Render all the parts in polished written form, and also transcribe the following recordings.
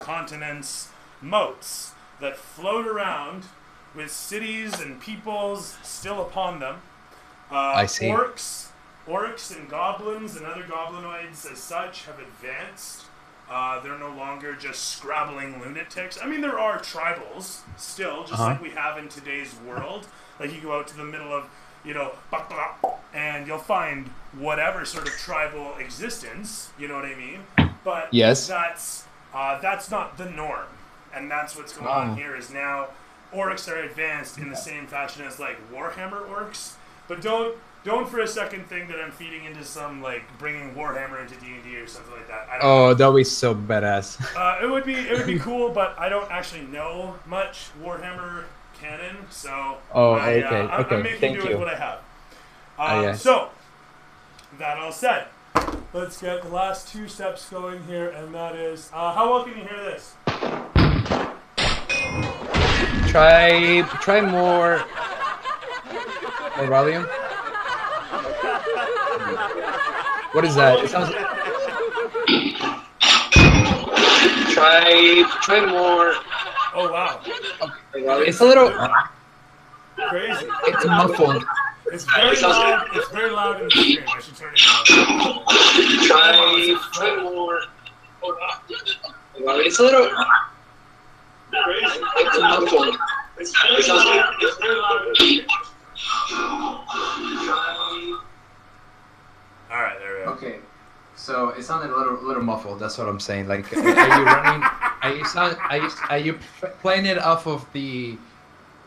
continents moats that float around with cities and peoples still upon them. I see. Orcs and goblins and other goblinoids as such have advanced. They're no longer just scrabbling lunatics. I mean, there are tribals still, just like we have in today's world. Like you go out to the middle of, and you'll find whatever sort of tribal existence. You know what I mean? But yes, that's not the norm, and that's what's going on here. Is now orcs are advanced in the same fashion as like Warhammer orcs, but don't for a second think that I'm feeding into some like bringing Warhammer into D&D or something like that. that'll be so badass. It would be cool, but I don't actually know much Warhammer canon, so I'm making do with what I have. Yes. So that all said, let's get the last two steps going here, and that is how well can you hear this? Try more volume. What is that? It sounds. Try more. Oh wow! Okay. It's a little crazy. It's muffled. It's very loud. It's very loud in the stream. I should turn it down. Try more. It's a little crazy. It's muffled. It's very loud in the stream. All right, there we go. Okay, so it sounded a little muffled. That's what I'm saying. Like, are you running? Are you playing it off of the,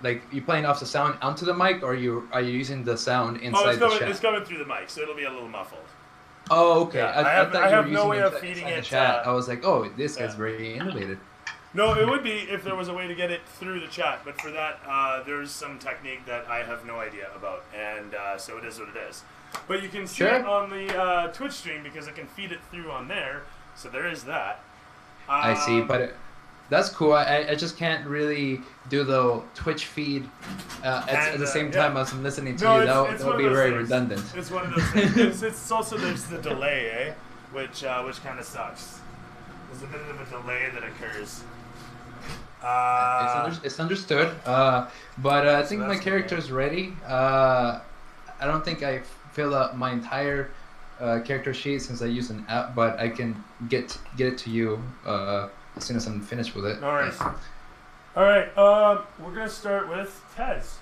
like, you playing off the sound onto the mic, or are you using the sound inside the chat? It's coming through the mic, so it'll be a little muffled. Oh, okay. Yeah, I thought you were no using way it of feeding it. Chat. I was like, oh, this guy's very innovative. No, it would be if there was a way to get it through the chat, but for that, there's some technique that I have no idea about, and so it is what it is. But you can see it on the Twitch stream because I can feed it through on there, so there is that. I see, but that's cool. I just can't really do the Twitch feed at the same time as I'm listening to you. That would be very redundant. It's one of those things. It's also, there's the delay, which kind of sucks. There's a bit of a delay that occurs. It's understood, but I think my character's ready. I don't think I fill out my entire character sheet since I use an app, but I can get it to you as soon as I'm finished with it. All right. All right. We're gonna start with Tez.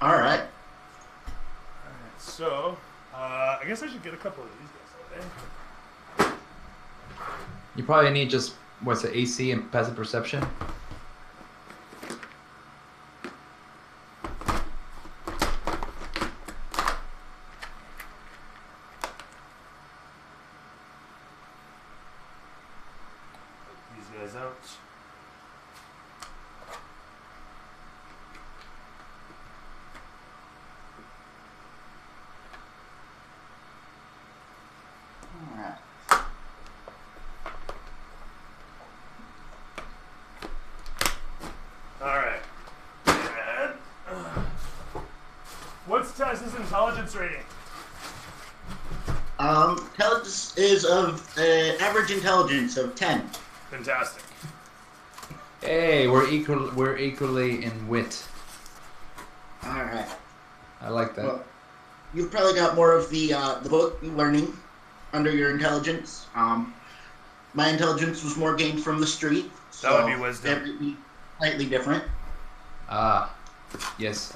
All right. So, I guess I should get a couple of these guys. You probably need just what's the AC and passive perception. Out. All right. And, what's Tez's intelligence rating? Intelligence is of average intelligence of 10. Fantastic. Hey, we're equally in wit. All right. I like that. Well, you've probably got more of the book learning under your intelligence. My intelligence was more gained from the street. So that would be wisdom. That would be slightly different. Yes,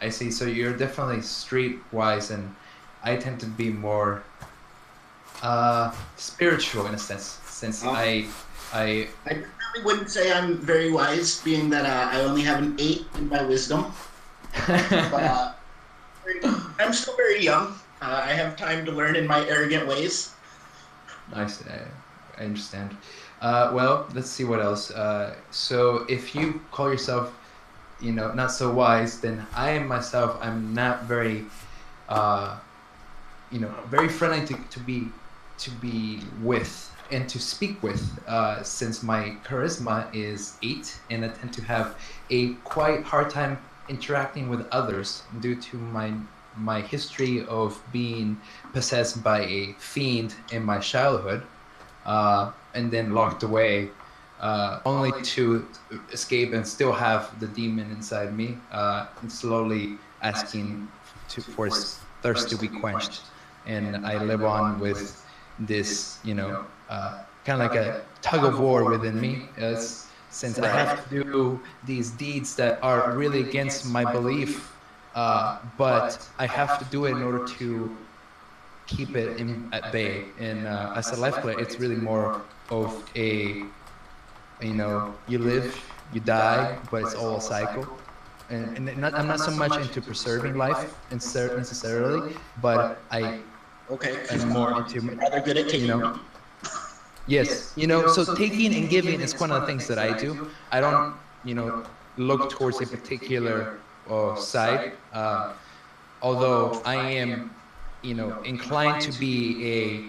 I see. So you're definitely streetwise, and I tend to be more spiritual in a sense, since I probably wouldn't say I'm very wise, being that I only have an 8 in my wisdom. But I'm still very young. I have time to learn in my arrogant ways. Nice. I understand. Well, let's see what else. So if you call yourself, not so wise, then I myself, I'm not very, very friendly to be with and to speak with, since my charisma is 8, and I tend to have a quite hard time interacting with others due to my history of being possessed by a fiend in my childhood. and then locked away, only to escape and still have the demon inside me, and slowly asking for its thirst to be quenched. And I live on with this, kind of like a tug of war within me, as since I have to do these deeds that are really against my belief, but I have to do it in order to keep it at bay. And as a life player, it's really more of a, you live, you die, but it's all a cycle. And I'm not so much into preserving life necessarily, but I am more into, rather good at taking. Yes, so taking and giving is one of the things that I do. I don't, look towards a particular side, although I am, inclined to be a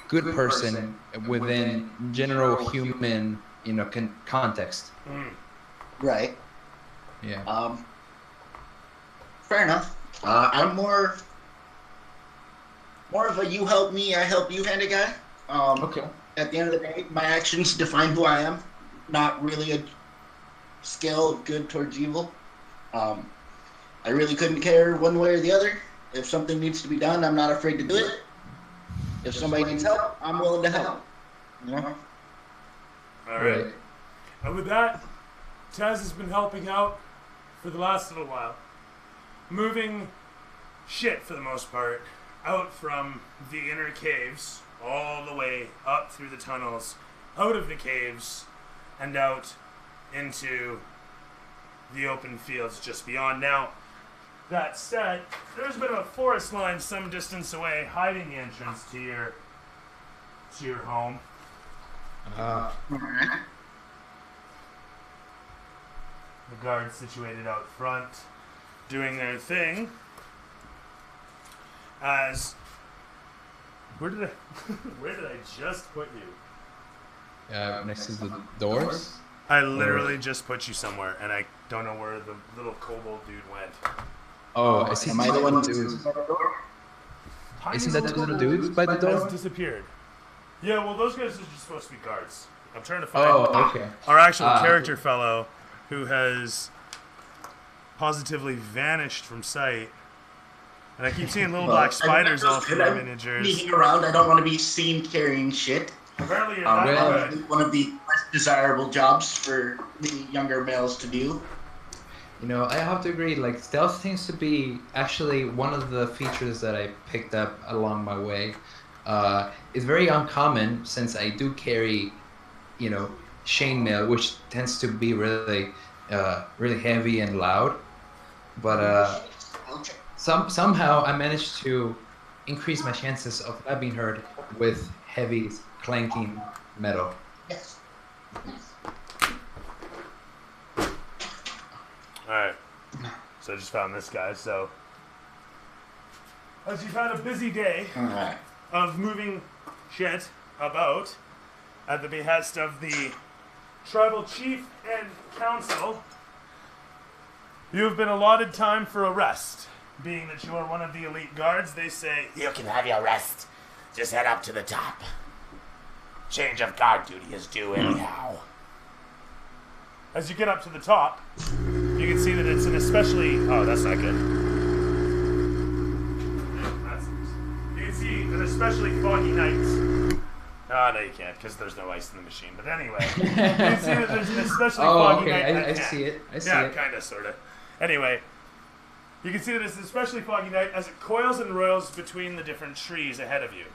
good person within general human, context. Right. Yeah. Fair enough. I'm more of a you help me, I help you kind of guy. Okay. At the end of the day, my actions define who I am. Not really a scale of good towards evil. I really couldn't care one way or the other. If something needs to be done, I'm not afraid to do it. If somebody needs help, I'm willing to help. All right. And with that, Taz has been helping out for the last little while, moving shit for the most part out from the inner caves all the way up through the tunnels, out of the caves, and out into the open fields just beyond. Now, that said, there's a bit of a forest line some distance away, hiding the entrance to your home. The guards situated out front, doing their thing. As where did I just put you? Next to the doors. I literally just put you somewhere, and I don't know where the little kobold dude went. Oh, I see. Am I the one dudes. Isn't that two little dude dudes by the door? has disappeared. Yeah, well, those guys are just supposed to be guards. I'm trying to find okay. our actual character fellow who has positively vanished from sight. And I keep seeing little black spiders all through the miniatures. Sneaking around, I don't want to be seen carrying shit. Apparently you're not good. One of the less desirable jobs for the younger males to do. I have to agree, like, stealth seems to be actually one of the features that I picked up along my way. It's very uncommon since I do carry, chainmail, which tends to be really, really heavy and loud. But somehow I managed to increase my chances of not being heard with heavy, clanking metal. Yes. Alright. So I just found this guy, so as you've had a busy day of moving shit about at the behest of the tribal chief and council, you have been allotted time for a rest. Being that you are one of the elite guards, they say, You can have your rest. Just head up to the top. Change of guard duty is due anyhow. as you get up to the top, you can see that it's an especially... Oh, that's not good. You can see an especially foggy night. Oh, no, you can't, because there's no ice in the machine. But anyway, you can see that there's an especially foggy night. I see it. I see it. Yeah, kind of, sort of. Anyway, you can see that it's an especially foggy night as it coils and roils between the different trees ahead of you.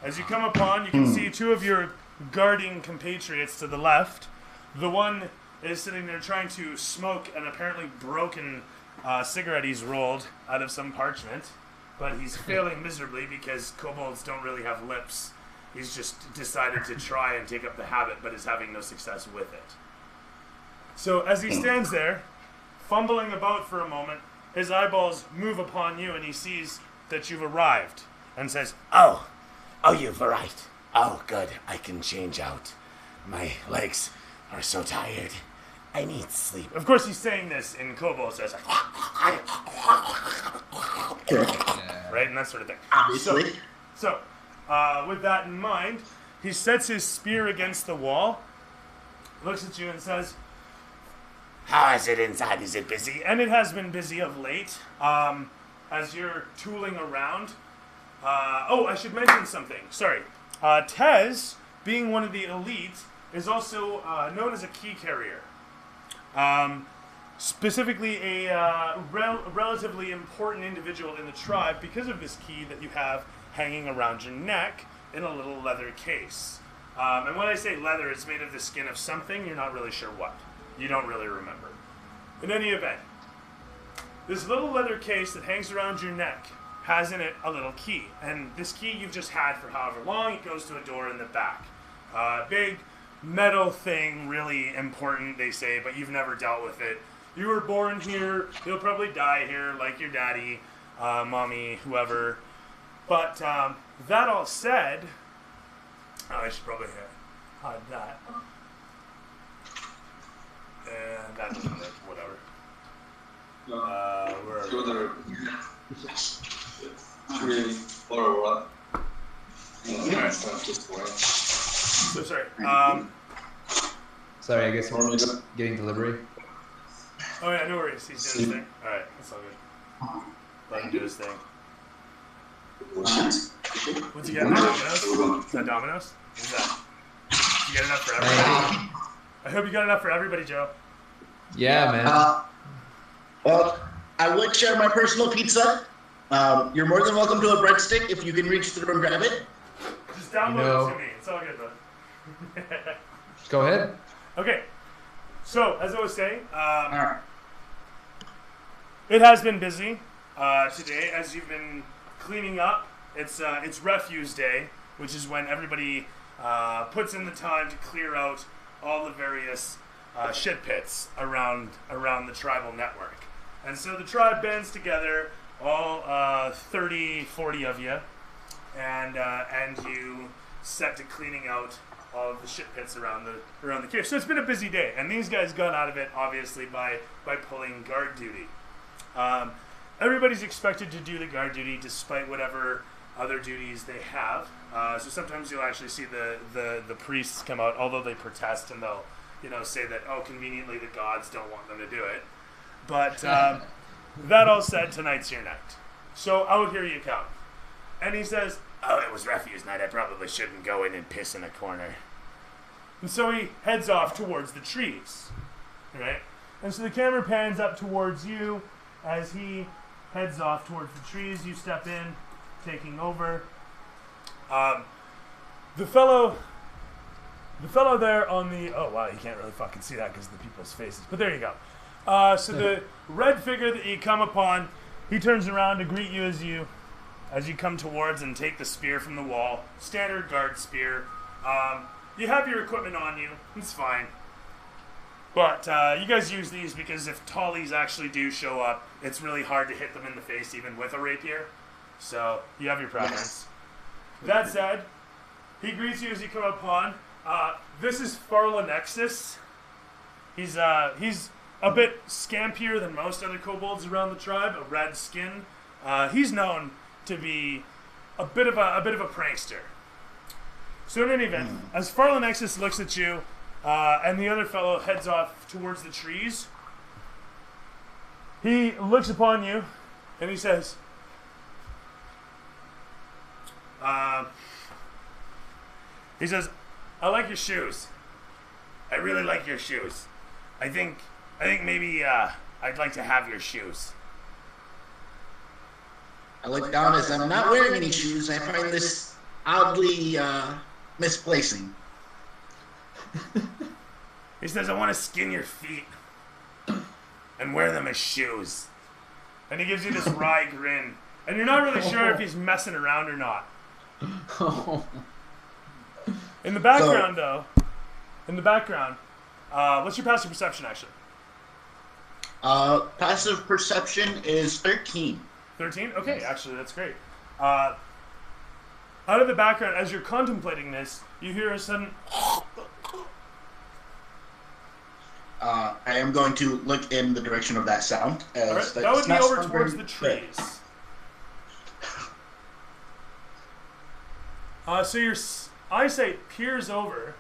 As you come upon, you can see two of your guarding compatriots to the left. The one is sitting there trying to smoke an apparently broken cigarette he's rolled out of some parchment, but he's failing miserably because kobolds don't really have lips. He's just decided to try and take up the habit, but is having no success with it. So as he stands there, fumbling about for a moment, his eyeballs move upon you and he sees that you've arrived and says, Oh, you've arrived. Oh, good. I can change out. My legs are so tired. I need sleep. Of course, he's saying this in kobold, so it's like, right, and that sort of thing. Obviously. So, with that in mind, He sets his spear against the wall, looks at you and says, How is it inside? Is it busy? and it has been busy of late, as you're tooling around. I should mention something. Sorry. Tez, being one of the elite, is also known as a key carrier. Specifically a relatively important individual in the tribe because of this key that you have hanging around your neck in a little leather case. And when I say leather, it's made of the skin of something, you're not really sure what. You don't really remember. In any event, this little leather case that hangs around your neck has in it a little key. And this key you've just had for however long, it goes to a door in the back. Big metal thing, really important, they say, but you've never dealt with it. You were born here, you'll probably die here, like your daddy, mommy, whoever. But that all said, I should probably hide that. And that doesn't work, whatever. Where So sorry. Sorry, I guess I'm getting delivery. Oh yeah, no worries. He's doing his thing. Alright, that's all good. Let him do his thing. What's he getting? Domino's? Is that Domino's? What is that? Did you get enough for everybody? I hope you got enough for everybody, Joe. Yeah, man. Well, I would share my personal pizza. You're more than welcome to a breadstick if you can reach through and grab it. Just download it to me. It's all good, though. Go ahead. Okay. So, as I was saying, Alright. it has been busy today as you've been cleaning up. It's refuse day, which is when everybody puts in the time to clear out all the various shit pits around the tribal network. And so the tribe bands together, all 30, 40 of you, and you set to cleaning out all of the shit pits around the cave. So it's been a busy day, and these guys got out of it obviously by pulling guard duty. Everybody's expected to do the guard duty despite whatever other duties they have. So sometimes you'll actually see the priests come out, although they protest and they'll say that, oh, conveniently the gods don't want them to do it. But that all said, tonight's your night. So out here you come. And he says, Oh, it was refuse night. I probably shouldn't go in and piss in a corner. and so he heads off towards the trees, right? And so the camera pans up towards you as he heads off towards the trees. You step in, taking over. The fellow there on the... Oh, wow, you can't really fucking see that because of the people's faces. But there you go. So the red figure that you come upon, he turns around to greet you as you come towards and take the spear from the wall. Standard guard spear. You have your equipment on you. It's fine. But you guys use these because if tallies actually do show up, it's really hard to hit them in the face even with a rapier. So you have your preference. That said, he greets you as you come upon. This is Farlanexus. He's a bit scampier than most other kobolds around the tribe. A red skin. He's known to be a bit of a prankster. So in any event, as Farlanexus looks at you, and the other fellow heads off towards the trees, he looks upon you, and he says, I like your shoes. I really like your shoes. I think maybe I'd like to have your shoes. I look down as I'm not wearing any shoes. I find this oddly misplacing. He says, I want to skin your feet and wear them as shoes. And he gives you this wry grin. And you're not really sure if he's messing around or not. In the background, what's your passive perception, actually? Passive perception is 13. 13? Okay, actually, that's great. Out of the background, as you're contemplating this, you hear a sudden... I am going to look in the direction of that sound. As All right, that would be over towards the trees. So eyesight peers over